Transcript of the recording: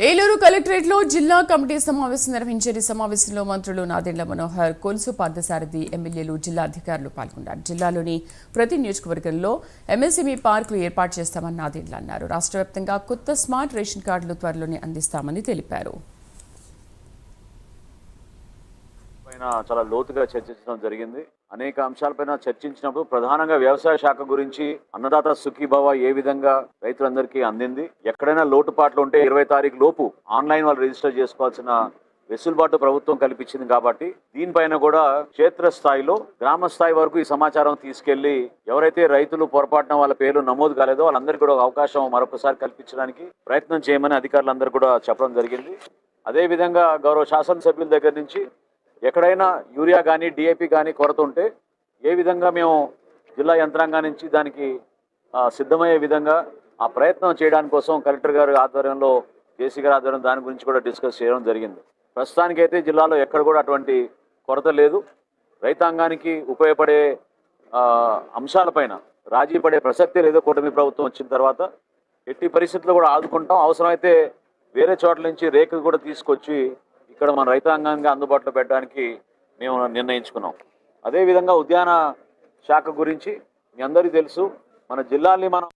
ఏలూరు కలెక్టరేట్లో జిల్లా కమిటీ సమావేశం నిర్వహించారు. సమావేశంలో మంత్రులు నాదెండ్ల మనోహర్, కొలుసు పార్థసారథి, ఎమ్మెల్యేలు, జిల్లా అధికారులు పాల్గొన్నారు. జిల్లాలోని ప్రతి నియోజకవర్గంలో ఎంఎస్ఎంఈ పార్కులు ఏర్పాటు చేస్తామని నాదెండ్ల అన్నారు. రాష్ట్ర వ్యాప్తంగా కొత్త స్మార్ట్ రేషన్ కార్డులు త్వరలోనే అందిస్తామని తెలిపారు. చాలా లోతుగా చర్చించడం జరిగింది. అనేక అంశాలపైన చర్చించినప్పుడు ప్రధానంగా వ్యవసాయ శాఖ గురించి అన్నదాత సుఖీభవ ఏ విధంగా రైతులందరికీ అందింది, ఎక్కడైనా లోటుపాట్లు ఉంటే 20 తారీఖు లోపు ఆన్లైన్ వాళ్ళు రిజిస్టర్ చేసుకోవాల్సిన వెసులుబాటు ప్రభుత్వం కల్పించింది. కాబట్టి దీనిపైన కూడా క్షేత్రస్థాయిలో గ్రామ స్థాయి వరకు ఈ సమాచారం తీసుకెళ్లి ఎవరైతే రైతులు పొరపాటున వాళ్ళ పేర్లు నమోదు కాలేదో వాళ్ళందరికీ కూడా అవకాశం మరొకసారి కల్పించడానికి ప్రయత్నం చేయమని అధికారులందరూ కూడా చెప్పడం జరిగింది. అదేవిధంగా గౌరవ శాసనసభ్యుల దగ్గర నుంచి ఎక్కడైనా యూరియా కానీ డిఏపి కానీ కొరత ఉంటే ఏ విధంగా మేము జిల్లా యంత్రాంగం నుంచి దానికి సిద్ధమయ్యే విధంగా ఆ ప్రయత్నం చేయడానికి కోసం కలెక్టర్ గారి ఆధ్వర్యంలో, జేసీ గారి ఆధ్వర్యంలో దాని గురించి కూడా డిస్కస్ చేయడం జరిగింది. ప్రస్తుతానికైతే జిల్లాలో ఎక్కడ కూడా అటువంటి కొరత లేదు. రైతాంగానికి ఉపయోగపడే అంశాలపైన రాజీ పడే ప్రసక్తే లేదు. కూటమి ప్రభుత్వం వచ్చిన తర్వాత ఎట్టి పరిస్థితుల్లో కూడా ఆదుకుంటాం. అవసరమైతే వేరే చోట్ల నుంచి రేకులు కూడా తీసుకొచ్చి ఇక్కడ మన రైతాంగానికి అందుబాటులో పెట్టడానికి మేము నిర్ణయించుకున్నాం. అదేవిధంగా ఉద్యాన శాఖ గురించి మీ అందరికీ తెలుసు. మన జిల్లాల్ని మనం